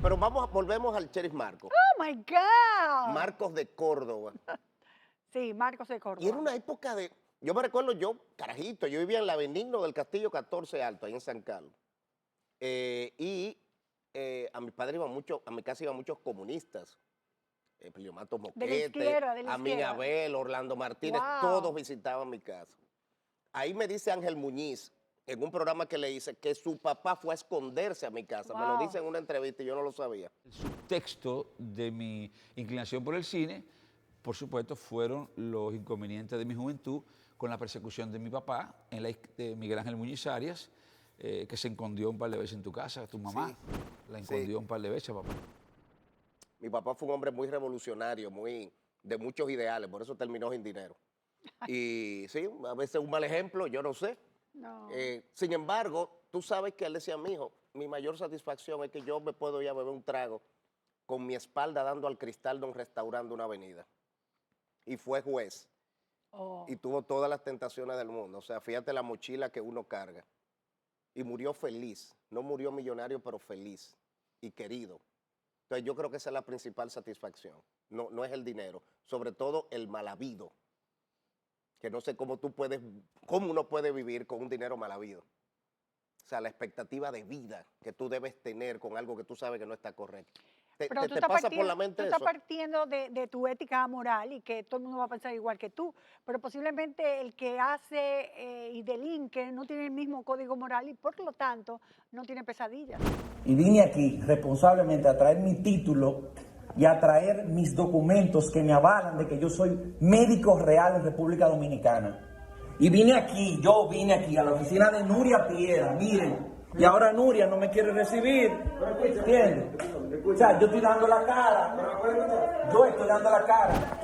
Pero volvemos al Sheriff Marcos. ¡Oh, my God! Marcos de Córdoba. Sí, Marcos de Y era Córdoba. una época de... Yo me recuerdo, carajito, yo vivía en la Benigno del Castillo 14 Alto, ahí en San Carlos. A mi padre iban mucho, a mi casa iban muchos comunistas. Plio Matos De la Moquete, izquierda, de la Amin izquierda. Abel, Orlando Martínez, Wow. todos visitaban mi casa. Ahí me dice Ángel Muñiz, en un programa que le hice, que su papá fue a esconderse a mi casa. Me lo Wow. dice en una entrevista y yo no lo sabía. El subtexto de mi inclinación por el cine, por supuesto, fueron los inconvenientes de mi juventud con la persecución de mi papá, de Miguel Ángel Muñiz Arias, que se escondió un par de veces en tu casa, tu mamá. Sí, La escondió un par de veces, papá. Mi papá fue un hombre muy revolucionario, de muchos ideales, por eso terminó sin dinero. Y sí, a veces un mal ejemplo, yo no sé. No. Sin embargo, tú sabes que él decía, mi hijo, mi mayor satisfacción es que yo me puedo ir a beber un trago con mi espalda dando al cristal de un restaurante de una avenida. Y fue juez. Oh. Y tuvo todas las tentaciones del mundo. O sea, fíjate la mochila que uno carga. Y murió feliz. No murió millonario, pero feliz y querido. Entonces yo creo que esa es la principal satisfacción. No es el dinero. Sobre todo el mal habido. Que no sé cómo uno puede vivir con un dinero mal habido. O sea, la expectativa de vida que tú debes tener con algo que tú sabes que no está correcto. Pero ¿Te pasa por la mente tú eso? estás partiendo de tu ética moral y que todo el mundo va a pensar igual que tú, pero posiblemente el que hace y delinque no tiene el mismo código moral y por lo tanto no tiene pesadillas. Y vine aquí responsablemente a traer mi título y a traer mis documentos que me avalan de que yo soy médico real en República Dominicana. Y yo vine aquí a la oficina de Nuria Piera, miren, y ahora Nuria no me quiere recibir, ¿entiendes? O sea, yo estoy dando la cara,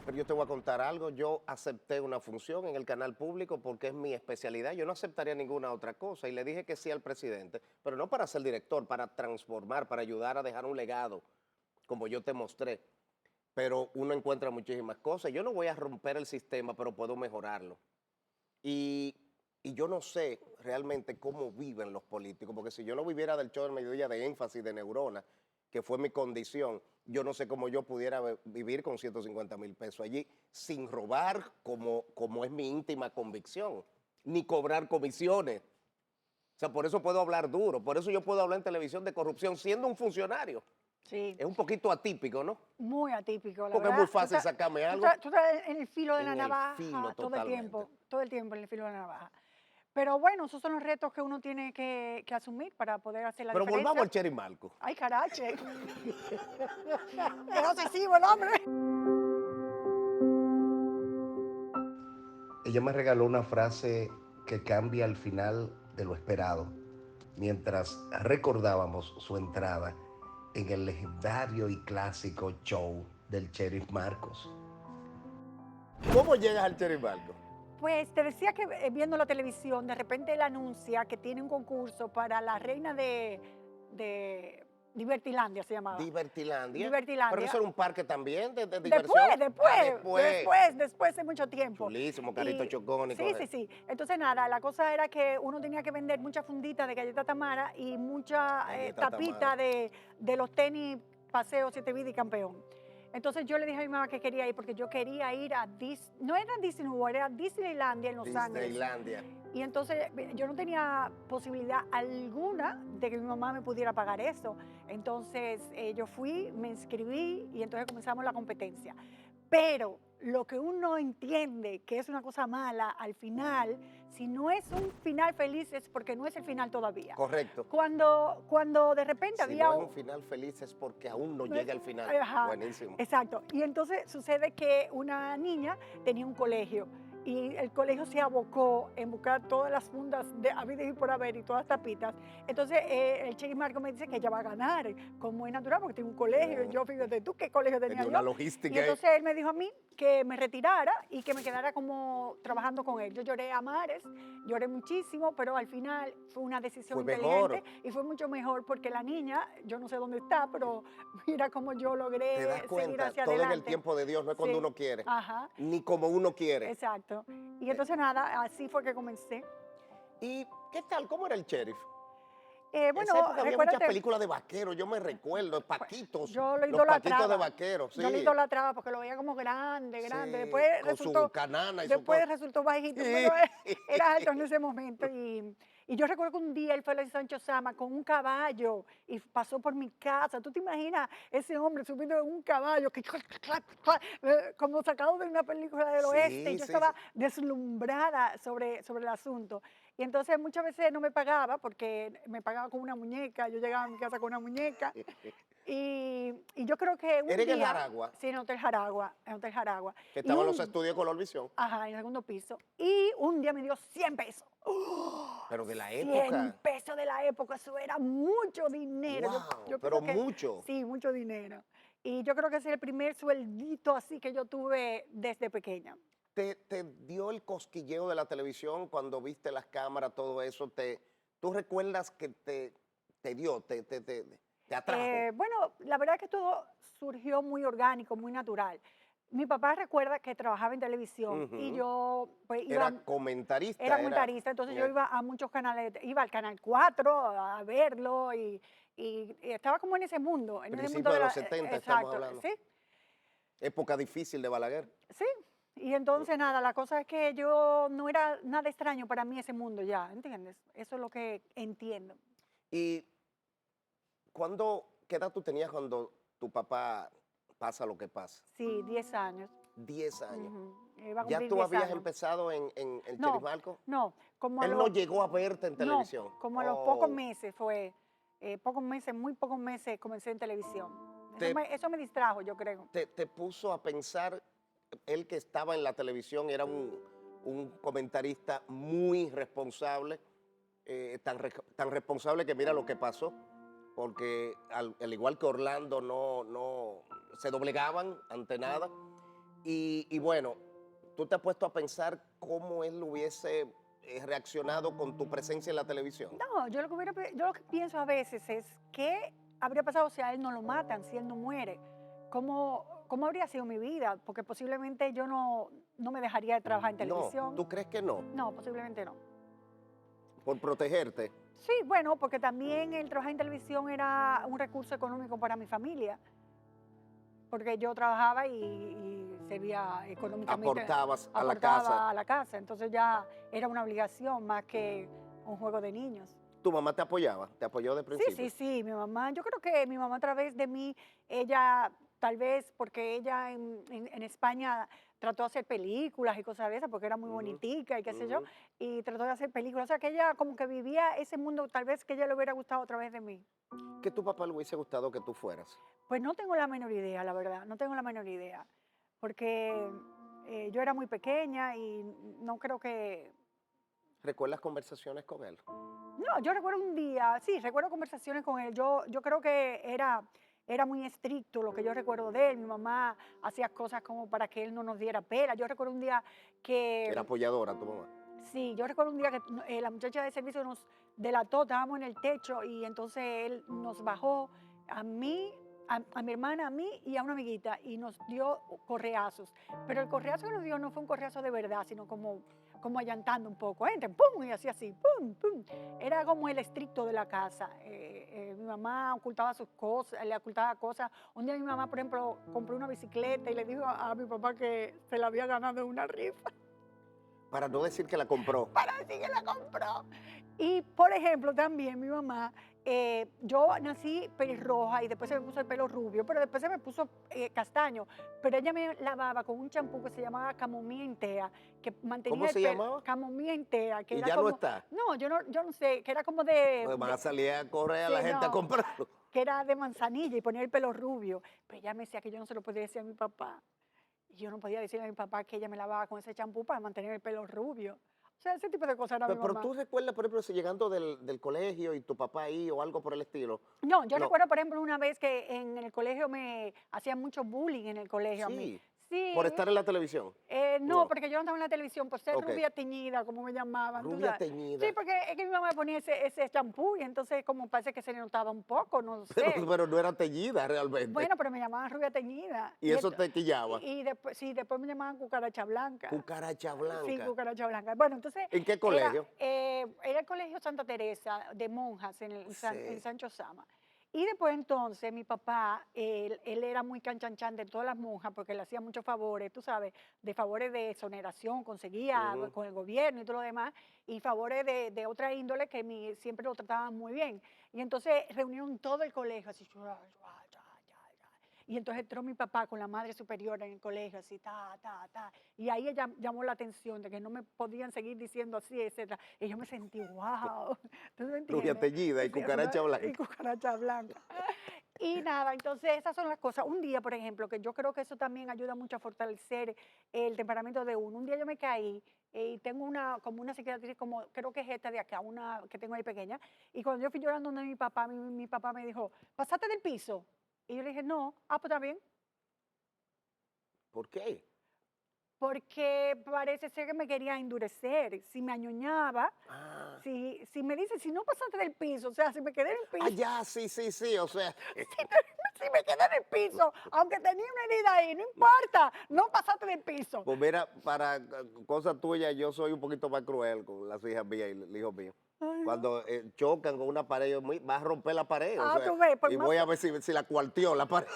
Pero yo te voy a contar algo, yo acepté una función en el canal público porque es mi especialidad, yo no aceptaría ninguna otra cosa y le dije que sí al presidente, pero no para ser director, para transformar, para ayudar a dejar un legado, como yo te mostré. Pero uno encuentra muchísimas cosas, yo no voy a romper el sistema, pero puedo mejorarlo. Y yo no sé realmente cómo viven los políticos, porque si yo no viviera del show del mediodía de énfasis de neurona, que fue mi condición, yo no sé cómo yo pudiera vivir con 150,000 pesos allí sin robar como es mi íntima convicción, ni cobrar comisiones. O sea, por eso puedo hablar duro, por eso yo puedo hablar en televisión de corrupción siendo un funcionario. Sí. Es un poquito atípico, ¿no? Muy atípico, la Porque verdad. es muy fácil sacarme algo. Tú estás en el filo de la En el navaja filo, todo totalmente. todo el tiempo en el filo de la navaja. Pero bueno, esos son los retos que uno tiene que asumir para poder hacer la Pero diferencia. volvamos al Sheriff Marcos. Ay, carache. Es obsesivo el hombre. Ella me regaló una frase que cambia al final de lo esperado, mientras recordábamos su entrada en el legendario y clásico show del Sheriff Marcos. ¿Cómo llegas al Sheriff Marcos? Pues te decía que viendo la televisión, de repente él anuncia que tiene un concurso para la reina de Divertilandia, se llamaba. Divertilandia. Divertilandia. Pero eso era un parque también de diversión. Después de mucho tiempo. Chulísimo, Carrito Chocón y Sí, cosas. sí, sí. Entonces nada, la cosa era que uno tenía que vender muchas funditas de galleta Tamara y mucha Galleta tapita Tamara. de los tenis Paseo 7 Vida y Campeón. Entonces yo le dije a mi mamá que quería ir porque yo quería ir a no era Disney World, era Disneylandia en Los Ángeles. Disneylandia. Y entonces yo no tenía posibilidad alguna de que mi mamá me pudiera pagar eso. Entonces yo fui, me inscribí y entonces comenzamos la competencia. Pero lo que uno entiende que es una cosa mala al final, si no es un final feliz es porque no es el final todavía. Correcto. Cuando de repente Si había no es un final feliz es porque aún no llega el final. Ajá, Buenísimo. exacto. Y entonces sucede que una niña tenía un colegio y el colegio se abocó en buscar todas las fundas de habidas y por haber y todas tapitas. Entonces el Sheriff Marcos me dice que ella va a ganar, como es natural, porque tiene un colegio. Y yo, fíjate tú, ¿qué colegio tenía Tenía yo? una logística Y entonces él me dijo a mí que me retirara y que me quedara como trabajando con él. Yo lloré a mares, lloré muchísimo, pero al final fue una decisión Fue inteligente mejor. y fue mucho mejor porque la niña, yo no sé dónde está, pero mira cómo yo logré Te das seguir cuenta, hacia todo adelante. en el tiempo de Dios, no es cuando Sí. uno quiere, Ajá. ni como uno quiere. Exacto. Y entonces nada, así fue que comencé. ¿Y qué tal? ¿Cómo era el sheriff? Bueno, Esa época había muchas recuérdate, películas de vaqueros, yo me recuerdo, Paquitos, yo lo los Paquitos de idolatraba. vaqueros, Yo lo sí. idolatraba porque lo veía como grande, grande. Sí, Después con su resultó, canana y su después cosa. resultó bajito, Sí. pero era alto en ese momento. Y yo recuerdo que un día él fue a Sancho Sama con un caballo y pasó por mi casa. ¿Tú te imaginas ese hombre subiendo en un caballo que como sacado de una película del oeste? Y Sí, yo sí, estaba sí. deslumbrada sobre el asunto. Y entonces muchas veces no me pagaba porque me pagaba con una muñeca. Yo llegaba a mi casa con una muñeca. Y yo creo que un Era en el día, Jaragua, sí, en Hotel Jaragua, en Hotel Jaragua. que Y estaban los estudios Color Visión, ajá, en el segundo piso. Y un día me dio 100 pesos. pero de la 100 época. pesos de la época, eso era mucho dinero. Wow, Yo pero pienso que mucho. sí, mucho dinero. Y yo creo que ese es el primer sueldito así que yo tuve desde pequeña. ¿Te dio el cosquilleo de la televisión cuando viste las cámaras, todo eso? ¿Tú recuerdas que te dio, te atrajo? Bueno, la verdad es que todo surgió muy orgánico, muy natural. Mi papá recuerda que trabajaba en televisión y Ujú. yo pues iba, Era comentarista, era comentarista, entonces yo eh, iba a muchos canales, iba al Canal 4 a verlo y estaba como en ese mundo principios de de la, los 70 estamos exacto, hablando. sí, Época difícil de Balaguer. sí. Y entonces nada, la cosa es que yo no era nada extraño para mí ese mundo ya, ¿entiendes? Eso es lo que entiendo. ¿Y qué edad tú tenías cuando tu papá pasa lo que pasa? Sí, 10 años. 10 años. Ujú, iba a ¿Ya cumplir tú 10 habías años. empezado en No, Chirimalco? no, como a Él no los, llegó a verte en no, televisión. como a los pocos Oh, meses fue, pocos meses, muy pocos meses comencé en televisión. te, Eso me distrajo, yo creo. te puso a pensar, él que estaba en la televisión era un comentarista muy responsable, tan responsable que mira lo que pasó, porque al igual que Orlando no se doblegaban ante nada. Y bueno, tú te has puesto a pensar cómo él hubiese reaccionado con tu presencia en la televisión. No, yo lo que pienso a veces es, ¿qué habría pasado si a él no lo matan, si él no muere? ¿Cómo habría sido mi vida? Porque posiblemente yo no me dejaría de trabajar en No, televisión. ¿tú crees que no? No, posiblemente no. Por protegerte. Sí, bueno, porque también el trabajar en televisión era un recurso económico para mi familia, porque yo trabajaba y servía económicamente, Aportabas a la casa. aportaba a la casa, entonces ya era una obligación más que un juego de niños. Tu mamá te apoyaba, te apoyó de Sí, principio. sí, sí, mi mamá, yo creo que mi mamá a través de mí, ella tal vez porque ella en España trató de hacer películas y cosas de esas, porque era muy Ujú, bonitica y qué sé yo, ujú. y trató de hacer películas, o sea que ella como que vivía ese mundo tal vez que ella le hubiera gustado a través de mí. ¿Qué tu papá le hubiese gustado que tú fueras? Pues no tengo la menor idea, la verdad, no tengo la menor idea, porque yo era muy pequeña y no creo que... ¿Recuerdas conversaciones con él? No, yo recuerdo un día, sí, recuerdo conversaciones con él, yo creo que era muy estricto lo que yo recuerdo de él, mi mamá hacía cosas como para que él no nos diera pela, yo recuerdo un día que, Era apoyadora tu mamá. sí, yo recuerdo un día que la muchacha de servicio nos delató, estábamos en el techo y entonces él nos bajó a mí, a mi hermana, a mí y a una amiguita y nos dio correazos. Pero el correazo que nos dio no fue un correazo de verdad, sino como allantando un poco. Entren, pum, y así, pum, pum. Era como el estricto de la casa. Mi mamá ocultaba sus cosas, le ocultaba cosas. Un día mi mamá, por ejemplo, compró una bicicleta y le dijo a mi papá que se la había ganado en una rifa. Para no decir que la compró. Para decir que la compró. Y, por ejemplo, también mi mamá, yo nací pelirroja y después se me puso el pelo rubio, pero después se me puso castaño. Pero ella me lavaba con un champú que se llamaba camomilla intea, que mantenía ¿Cómo el se pelo. llamaba? Camomilla intea, que Y era ya no como... está. No, yo no sé, que era como Pues van a salir a correr a sí, la gente a no, comprarlo. que era de manzanilla y ponía el pelo rubio. Pero ella me decía que yo no se lo podía decir a mi papá. Y yo no podía decirle a mi papá que ella me lavaba con ese champú para mantener el pelo rubio. O sea, ese tipo de cosas era mi Pero mamá. tú recuerdas, por ejemplo, si llegando del colegio y tu papá ahí o algo por el estilo. No, yo No, recuerdo, por ejemplo, una vez que en el colegio me hacían mucho bullying en el colegio a mí. sí. Sí. ¿Por estar en la televisión? No, No. porque yo no estaba en la televisión, por ser Ok. rubia teñida, como me llamaban. tú Rubia sabes. teñida. Sí, porque es que mi mamá me ponía ese champú y entonces como parece que se le notaba un poco, no sé. Pero no era teñida realmente. Bueno, pero me llamaban rubia teñida. Y eso te quillaba. Y después, sí, después me llamaban cucaracha blanca. Cucaracha blanca. Sí, cucaracha blanca. Bueno, entonces... ¿En qué colegio? Era el colegio Santa Teresa de monjas en Sancho Sama. Y después entonces mi papá, él era muy canchanchan de todas las monjas porque le hacía muchos favores, tú sabes, de favores de exoneración, conseguía Ujú. con el gobierno y todo lo demás, y favores de otra índole que siempre lo trataban muy bien. Y entonces reunieron todo el colegio, así, y entonces entró mi papá con la madre superiora en el colegio, así, y ahí ella llamó la atención de que no me podían seguir diciendo así, etcétera. Y yo me sentí, wow, ¿tú me entiendes? Rubia teñida y Sí, cucaracha blanca. Y cucaracha blanca. Y nada, entonces esas son las cosas. Un día, por ejemplo, que yo creo que eso también ayuda mucho a fortalecer el temperamento de uno. Un día yo me caí y tengo como una cicatriz, como creo que es esta de acá, una que tengo ahí pequeña. Y cuando yo fui llorando donde mi papá, mi papá me dijo, ¿pasaste del piso? Y yo le dije, no, pues está bien. ¿Por qué? Porque parece ser que me quería endurecer. Si me añoñaba, Ah. si me dice, si no pasaste del piso, o sea, si me quedé en el piso, Ah, ya, sí, o sea, si me quedé en el piso, aunque tenía una herida ahí, no importa, no pasaste del piso. pues mira, para cosas tuyas, yo soy un poquito más cruel con las hijas mías y el hijo mío. Ay, Cuando chocan con una pared, va a romper la pared, o Ah, sea, tú ves, pues y más voy a ver si la cuarteó la pared.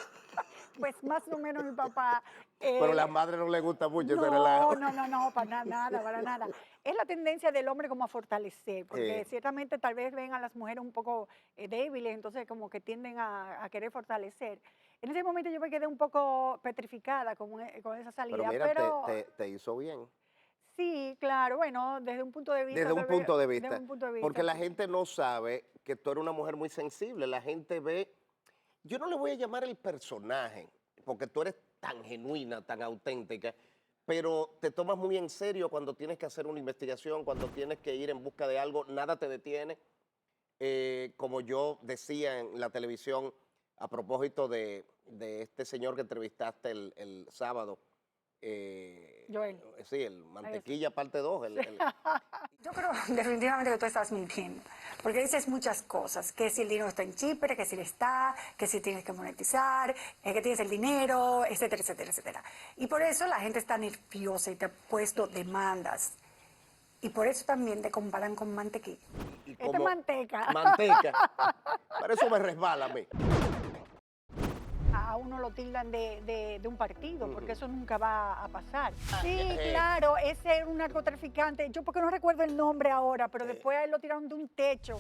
pues más o menos mi papá... Pero a eh, las madres no les gusta mucho ese no, relajo. no, para nada, para nada. Es la tendencia del hombre como a fortalecer, porque Sí. ciertamente tal vez ven a las mujeres un poco débiles, entonces como que tienden a querer fortalecer. En ese momento yo me quedé un poco petrificada con esa Pero salida, mira, pero te hizo bien. sí, claro, bueno, desde un punto de vista. Desde un tal vez, punto de desde vista. un punto de vista, Porque la sí. gente no sabe que tú eres una mujer muy sensible. La gente ve, yo no le voy a llamar el personaje, porque tú eres tan genuina, tan auténtica, pero te tomas muy en serio cuando tienes que hacer una investigación, cuando tienes que ir en busca de algo, nada te detiene. Como yo decía en la televisión, a propósito de este señor que entrevistaste el sábado, Joel. sí, el Mantequilla parte 2, Yo creo definitivamente que tú estás mintiendo, porque dices muchas cosas, que si el dinero está en Chipre, que si le está, que si tienes que monetizar, que tienes el dinero, etcétera, etcétera, etcétera. Y por eso la gente está nerviosa y te ha puesto demandas. Y por eso también te comparan con mantequilla. y Esta es como- manteca. Manteca. Para eso me resbala a mí. A uno lo tildan de un partido, porque eso nunca va a pasar. Sí, eh. claro, ese era un narcotraficante. Yo porque no recuerdo el nombre ahora, pero después a él lo tiraron de un techo.